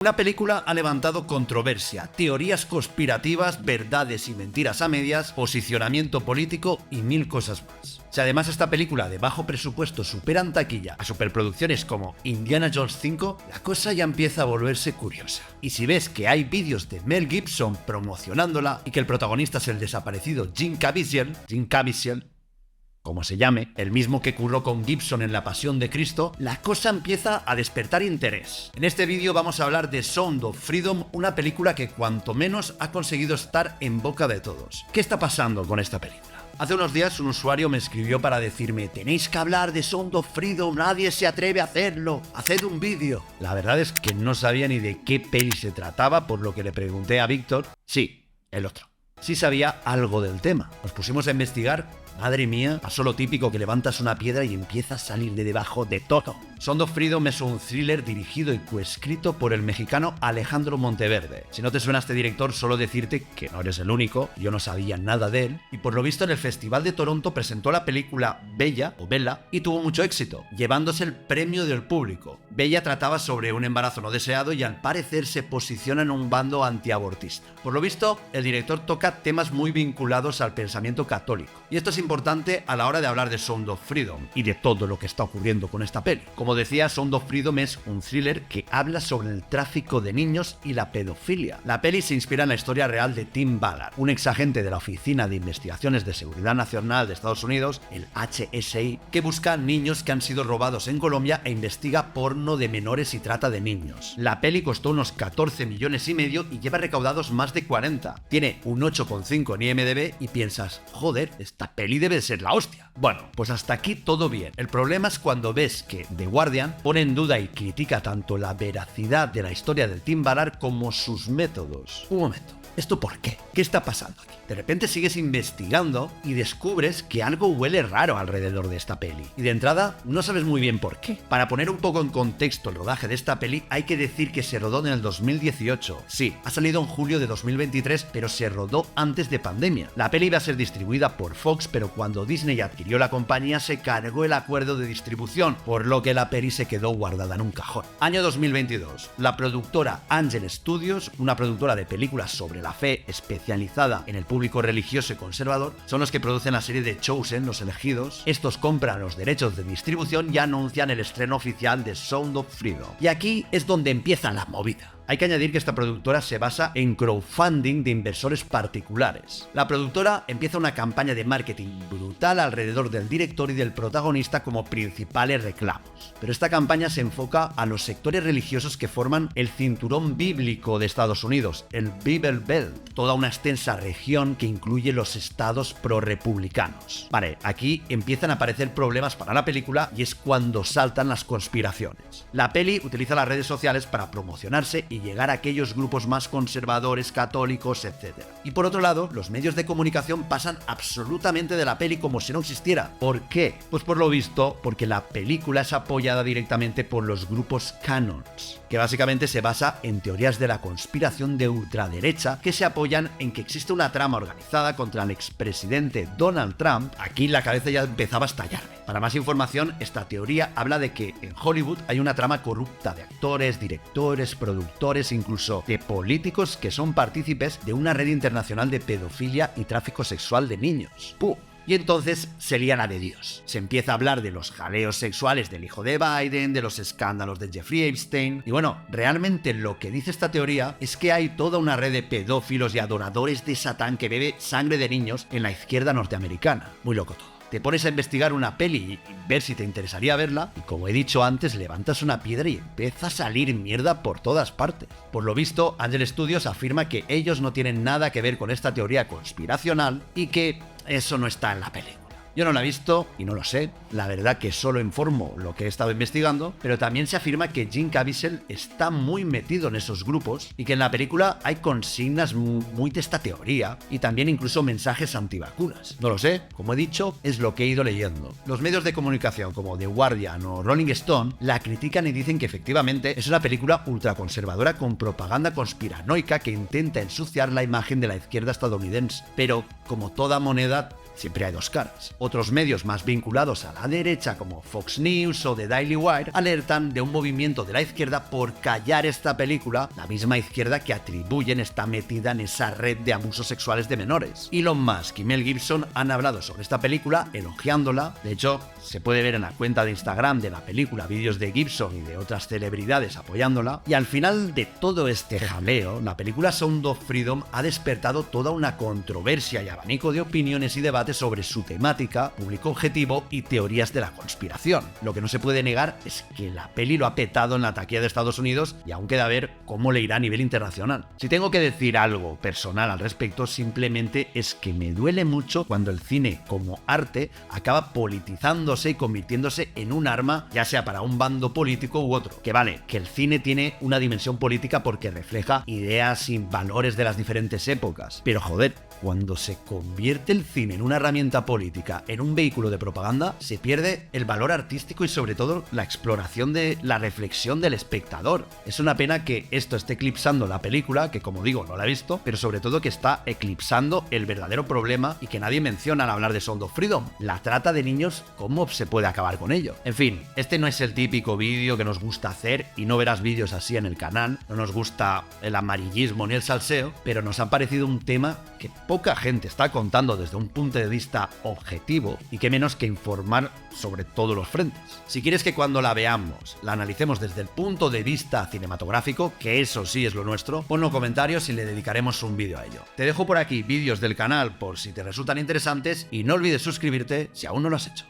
Una película ha levantado controversia, teorías conspirativas, verdades y mentiras a medias, posicionamiento político y mil cosas más. Si además esta película de bajo presupuesto supera en taquilla a superproducciones como Indiana Jones 5, la cosa ya empieza a volverse curiosa. Y si ves que hay vídeos de Mel Gibson promocionándola y que el protagonista es el desaparecido Jim Caviezel, como se llame, el mismo que curró con Gibson en La Pasión de Cristo, la cosa empieza a despertar interés. En este vídeo vamos a hablar de Sound of Freedom, una película que cuanto menos ha conseguido estar en boca de todos. ¿Qué está pasando con esta película? Hace unos días un usuario me escribió para decirme: tenéis que hablar de Sound of Freedom, nadie se atreve a hacerlo, haced un vídeo. La verdad es que no sabía ni de qué peli se trataba, por lo que le pregunté a Víctor. Sí, el otro. Sí sabía algo del tema. Nos pusimos a investigar. Madre mía, pasó lo típico que levantas una piedra y empieza a salir de debajo de todo. Sound of Freedom es un thriller dirigido y coescrito por el mexicano Alejandro Monteverde. Si no te suena este director, solo decirte que no eres el único, yo no sabía nada de él, y por lo visto en el Festival de Toronto presentó la película Bella, o Bella, y tuvo mucho éxito, llevándose el premio del público. Bella trataba sobre un embarazo no deseado y al parecer se posiciona en un bando antiabortista. Por lo visto, el director toca temas muy vinculados al pensamiento católico, y esto es importante a la hora de hablar de Sound of Freedom y de todo lo que está ocurriendo con esta peli. Como decía, Sound of Freedom es un thriller que habla sobre el tráfico de niños y la pedofilia. La peli se inspira en la historia real de Tim Ballard, un exagente de la Oficina de Investigaciones de Seguridad Nacional de Estados Unidos, el HSI, que busca niños que han sido robados en Colombia e investiga porno de menores y trata de niños. La peli costó unos 14 millones y medio y lleva recaudados más de 40. Tiene un 8,5 en IMDb y piensas: joder, esta peli debe ser la hostia. Bueno, pues hasta aquí todo bien. El problema es cuando ves que The Guardian pone en duda y critica tanto la veracidad de la historia del Tim Ballard como sus métodos. Un momento, ¿esto por qué? ¿Qué está pasando aquí? De repente sigues investigando y descubres que algo huele raro alrededor de esta peli. Y de entrada no sabes muy bien por qué. Para poner un poco en contexto el rodaje de esta peli, hay que decir que se rodó en el 2018. Sí, ha salido en julio de 2023, pero se rodó antes de pandemia. La peli iba a ser distribuida por Fox, pero cuando Disney adquirió la compañía se cargó el acuerdo de distribución, por lo que la peli se quedó guardada en un cajón. Año 2022. La productora Angel Studios, una productora de películas sobre la fe especializada en el público religioso y conservador, son los que producen la serie de Chosen, Los Elegidos. Estos compran los derechos de distribución y anuncian el estreno oficial de Sound of Freedom. Y aquí es donde empieza la movida. Hay que añadir que esta productora se basa en crowdfunding de inversores particulares. La productora empieza una campaña de marketing brutal alrededor del director y del protagonista como principales reclamos. Pero esta campaña se enfoca a los sectores religiosos que forman el cinturón bíblico de Estados Unidos, el Bible Belt, toda una extensa región que incluye los estados pro-republicanos. Vale, aquí empiezan a aparecer problemas para la película y es cuando saltan las conspiraciones. La peli utiliza las redes sociales para promocionarse y llegar a aquellos grupos más conservadores, católicos, etc. Y por otro lado, los medios de comunicación pasan absolutamente de la peli como si no existiera. ¿Por qué? Pues por lo visto, porque la película es apoyada directamente por los grupos Canons, que básicamente se basa en teorías de la conspiración de ultraderecha que se apoyan en que existe una trama organizada contra el expresidente Donald Trump. Aquí la cabeza ya empezaba a estallarme. Para más información, esta teoría habla de que en Hollywood hay una trama corrupta de actores, directores, productores, incluso de políticos que son partícipes de una red internacional de pedofilia y tráfico sexual de niños. ¡Pum! Y entonces se lía la de Dios. Se empieza a hablar de los jaleos sexuales del hijo de Biden, de los escándalos de Jeffrey Epstein. Y bueno, realmente lo que dice esta teoría es que hay toda una red de pedófilos y adoradores de Satán que bebe sangre de niños en la izquierda norteamericana. Muy loco todo. Te pones a investigar una peli y ver si te interesaría verla, y como he dicho antes, levantas una piedra y empieza a salir mierda por todas partes. Por lo visto, Angel Studios afirma que ellos no tienen nada que ver con esta teoría conspiracional y que eso no está en la película. Yo no la he visto y no lo sé, la verdad que solo informo lo que he estado investigando, pero también se afirma que Jim Caviezel está muy metido en esos grupos y que en la película hay consignas muy de esta teoría y también incluso mensajes antivacunas. No lo sé, como he dicho, es lo que he ido leyendo. Los medios de comunicación como The Guardian o Rolling Stone la critican y dicen que efectivamente es una película ultraconservadora con propaganda conspiranoica que intenta ensuciar la imagen de la izquierda estadounidense, pero como toda moneda siempre hay dos caras. Otros medios más vinculados a la derecha como Fox News o The Daily Wire alertan de un movimiento de la izquierda por callar esta película, la misma izquierda que atribuyen está metida en esa red de abusos sexuales de menores. Elon Musk y Mel Gibson han hablado sobre esta película, elogiándola. De hecho, se puede ver en la cuenta de Instagram de la película vídeos de Gibson y de otras celebridades apoyándola. Y al final de todo este jaleo, la película Sound of Freedom ha despertado toda una controversia y abanico de opiniones y debates sobre su temática, público objetivo y teorías de la conspiración. Lo que no se puede negar es que la peli lo ha petado en la taquilla de Estados Unidos y aún queda ver cómo le irá a nivel internacional. Si tengo que decir algo personal al respecto, simplemente es que me duele mucho cuando el cine como arte acaba politizándose y convirtiéndose en un arma, ya sea para un bando político u otro. Que vale, que el cine tiene una dimensión política porque refleja ideas y valores de las diferentes épocas, pero joder, cuando se convierte el cine en una herramienta política, en un vehículo de propaganda, se pierde el valor artístico y sobre todo la exploración de la reflexión del espectador. Es una pena que esto esté eclipsando la película, que como digo no la he visto, pero sobre todo que está eclipsando el verdadero problema y que nadie menciona al hablar de Sound of Freedom, la trata de niños, cómo se puede acabar con ello. En fin, este no es el típico vídeo que nos gusta hacer y no verás vídeos así en el canal, no nos gusta el amarillismo ni el salseo, pero nos ha parecido un tema que poca gente está contando desde un punto de vista objetivo y que menos que informar sobre todos los frentes. Si quieres que cuando la veamos la analicemos desde el punto de vista cinematográfico, que eso sí es lo nuestro, ponlo en comentarios y le dedicaremos un vídeo a ello. Te dejo por aquí vídeos del canal por si te resultan interesantes y no olvides suscribirte si aún no lo has hecho.